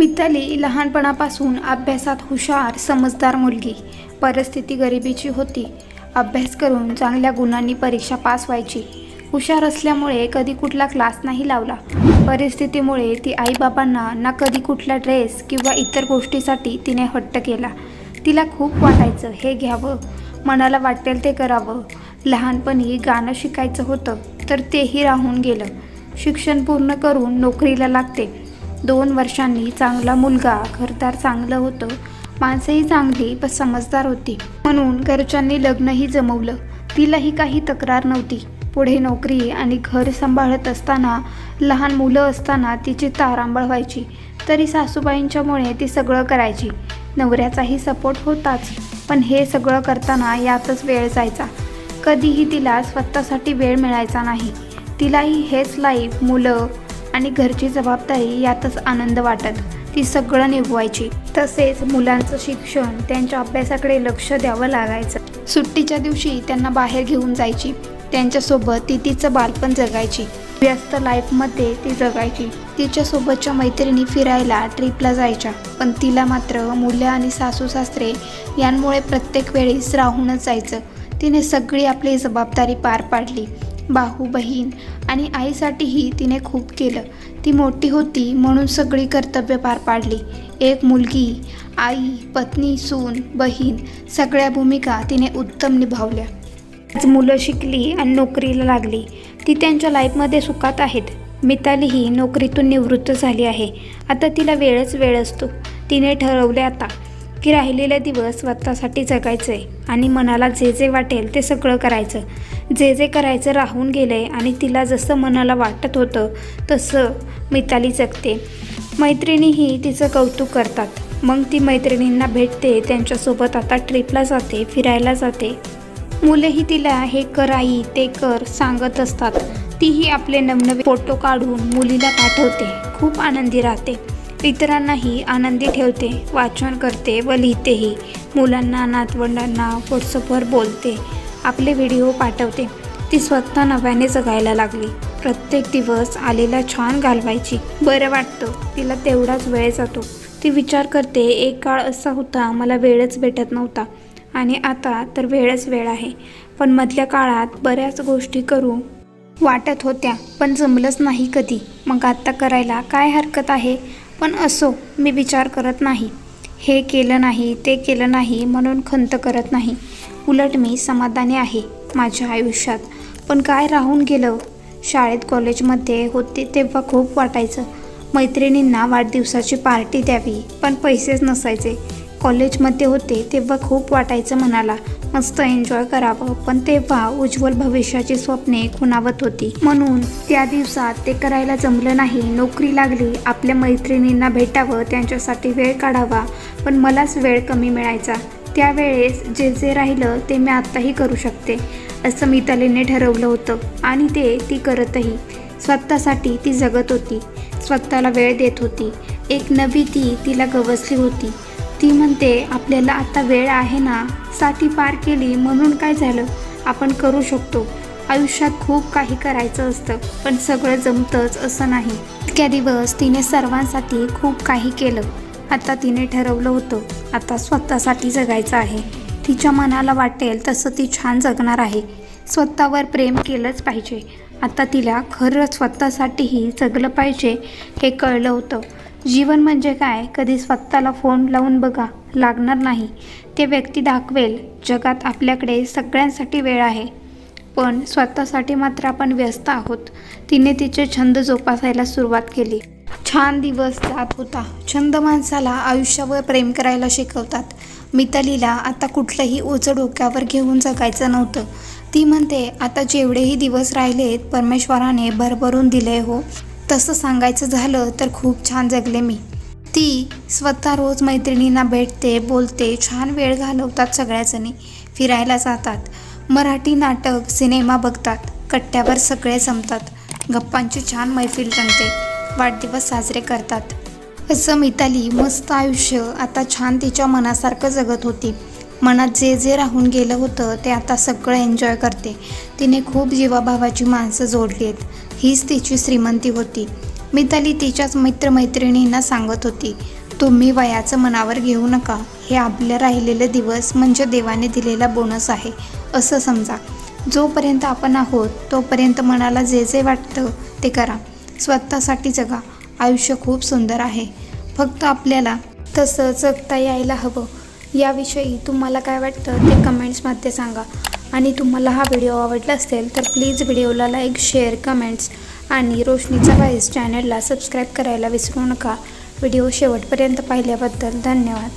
मिताली लहानपणापासून अभ्यासात हुशार समजदार मुलगी. परिस्थिती गरिबीची होती. अभ्यास करून चांगल्या गुणांनी परीक्षा पास व्हायची. हुशार असल्यामुळे कधी कुठला क्लास नाही लावला. परिस्थितीमुळे ती आईबाबांना ना कधी कुठला ड्रेस किंवा इतर गोष्टीसाठी तिने हट्ट केला. तिला खूप वाटायचं हे घ्यावं, मनाला वाटेल ते करावं. लहानपणी गाणं शिकायचं होतं तर तेही राहून गेलं. शिक्षण पूर्ण करून नोकरीला लागते. 2 वर्षांनी चांगला मुलगा, घरदार चांगलं होतं, माणसंही चांगली पण समजदार होती. म्हणून घरच्यांनी लग्नही जमवलं. तिलाही काही तक्रार नव्हती. पुढे नोकरी आणि घर सांभाळत असताना, लहान मुलं असताना तिची तारांबळ व्हायची. तरी सासूबाईंच्यामुळे ती सगळं करायची. नवऱ्याचाही सपोर्ट होताच, पण हे सगळं करताना यातच वेळ जायचा. कधीही तिला स्वतःसाठी वेळ मिळायचा नाही. तिलाही हेच लाईफ, मुलं आणि घरची जबाबदारी यातच आनंद वाटत. ती सगळं निभवायची. तसेच मुलांचं शिक्षण, त्यांच्या अभ्यासाकडे लक्ष द्यावं लागायचं. सुट्टीच्या दिवशी त्यांना बाहेर घेऊन जायची. त्यांच्यासोबत ती तिचं बालपण जगायची. व्यस्त लाईफमध्ये ती जगायची. तिच्यासोबतच्या मैत्रिणी फिरायला, ट्रिपला जायच्या. पण तिला मात्र मुलं आणि सासू सासरे यांमुळे प्रत्येक वेळेस राहूनच जायचं. तिने सगळी आपली जबाबदारी पार पाडली. भाऊ, बहीण आणि आईसाठीही तिने खूप केलं. ती मोठी होती म्हणून सगळी कर्तव्य पार पाडली. एक मुलगी, आई, पत्नी, सून, बहीण सगळ्या भूमिका तिने उत्तम निभावल्या. आज मुलं शिकली आणि नोकरीला लागली. ती त्यांच्या लाईफमध्ये सुखात आहेत. मितालीही नोकरीतून निवृत्त झाली आहे. आता तिला वेळच वेळ असतो. तिने ठरवले आता की राहिलेले दिवस स्वतःसाठी जगायचं आहे आणि मनाला जे जे वाटेल ते सगळं करायचं. जे जे करायचं राहून गेलं आहे आणि तिला जसं मनाला वाटत होतं तसं मिताली जगते. मैत्रिणीही तिचं कौतुक करतात. मग ती मैत्रिणींना भेटते, त्यांच्यासोबत आता ट्रिपला जाते, फिरायला जाते. मुलेही तिला हे कर आई, ते कर सांगत असतात. तीही आपले नवनवे फोटो काढून मुलीला पाठवते. खूप आनंदी राहते. इतरांनाही आनंदी ठेवते. वाचन करते व लिहितेही. मुलांना, नातवंडांना व्हॉट्सअपवर बोलते. आपले व्हिडिओ पाठवते. ती स्वतः नव्याने जगायला लागली. प्रत्येक दिवस आलेला छान घालवायची. बरं वाटतं. तिला तेवढाच वेळ जातो. ती विचार करते, एक काळ असा होता मला वेळच भेटत नव्हता आणि आता तर वेळच वेळ आहे. पण मधल्या काळात बऱ्याच गोष्टी करू वाटत होत्या पण जमलंच नाही कधी. मग आता करायला काय हरकत आहे. पण असो, मी विचार करत नाही. हे केलं नाही, ते केलं नाही म्हणून खंत करत नाही. उलट मी समाधानी आहे माझ्या आयुष्यात. पण काय राहून गेलं. शाळेत, कॉलेजमध्ये होते तेव्हा खूप वाटायचं मैत्रिणींना वाढदिवसाची पार्टी द्यावी, पण पैसेच नसायचे. कॉलेजमध्ये होते तेव्हा खूप वाटायचं मनाला मस्त एन्जॉय करावं, पण तेव्हा उज्ज्वल भविष्याची स्वप्ने खुणावत होती. म्हणून त्या दिवसात ते करायला जमलं नाही. नोकरी लागली. आपल्या मैत्रिणींना भेटावं, त्यांच्यासाठी वेळ काढावा, पण मलाच वेळ कमी मिळायचा. त्यावेळेस जे जे राहिलं ते मी आत्ताही करू शकते असं मितालीने ठरवलं होतं आणि ते ती करतही. स्वतःसाठी ती जगत होती. स्वतःला वेळ देत होती. एक नवी ती तिला गवसली होती. ती म्हणते, आपल्याला आता वेळ आहे ना, साठी पार केली म्हणून काय झालं, आपण करू शकतो. आयुष्यात खूप काही करायचं असतं पण सगळं जमतंच असं नाही. इतक्या दिवस तिने सर्वांसाठी खूप काही केलं. आता तिने ठरवलं होतं आता स्वतःसाठी जगायचं आहे. तिच्या मनाला वाटेल तसं ती छान जगणार आहे. स्वतःवर प्रेम केलंच पाहिजे. आता तिला खरं स्वतःसाठीही जगलं पाहिजे हे कळलं होतं. जीवन म्हणजे काय, कधी स्वतःला फोन लावून बघा, लागणार नाही. ते व्यक्ती दाखवेल जगात आपल्याकडे सगळ्यांसाठी वेळ आहे, पण स्वतःसाठी मात्र आपण व्यस्त आहोत. तिने तिचे छंद जोपासायला सुरुवात केली. छान दिवस जात होता. छंद माणसाला आयुष्यावर प्रेम करायला शिकवतात. मितालीला आता कुठलंही ओझं डोक्यावर घेऊन जगायचं नव्हतं. ती म्हणते, आता जेवढेही दिवस राहिलेत परमेश्वराने भरभरून दिले हो. तसं सांगायचं झालं तर खूप छान जगले मी. ती स्वतः रोज मैत्रिणींना भेटते, बोलते. छान वेळ घालवतात सगळ्याजणी. फिरायला जातात. मराठी नाटक, सिनेमा बघतात. कट्ट्यावर सगळे जमतात. गप्पांची छान मैफिल रंगते. वाढदिवस साजरे करतात. असं मिताली मस्त आयुष्य आता छान तिच्या मनासारखं जगत होती. मनात जे जे राहून गेलं होतं ते आता सगळं एन्जॉय करते. तिने खूप जीवाभावाची माणसं जोडली आहेत. हीच तिची श्रीमंती होती. मिताली तिच्याच मित्रमैत्रिणींना सांगत होती, तुम्ही वयाचं मनावर घेऊ नका. हे आपले राहिलेले दिवस म्हणजे देवाने दिलेला बोनस आहे असं समजा. जोपर्यंत आपण आहोत तोपर्यंत मनाला जे जे वाटतं ते करा. स्वतःसाठी जगा. आयुष्य खूप सुंदर आहे. फक्त आपल्याला तसं जगता यायला हवं. याविषयी तुम्हाला काय वाटतं ते कमेंट्समध्ये सांगा. आणि तुम्हाला हा व्हिडिओ आवडला असेल तर प्लीज व्हिडिओला लाईक, शेअर, कमेंट्स आणि रोशनीचा व्हॉइस चॅनलला सबस्क्राईब करायला विसरू नका. व्हिडिओ शेवटपर्यंत पाहिल्याबद्दल धन्यवाद.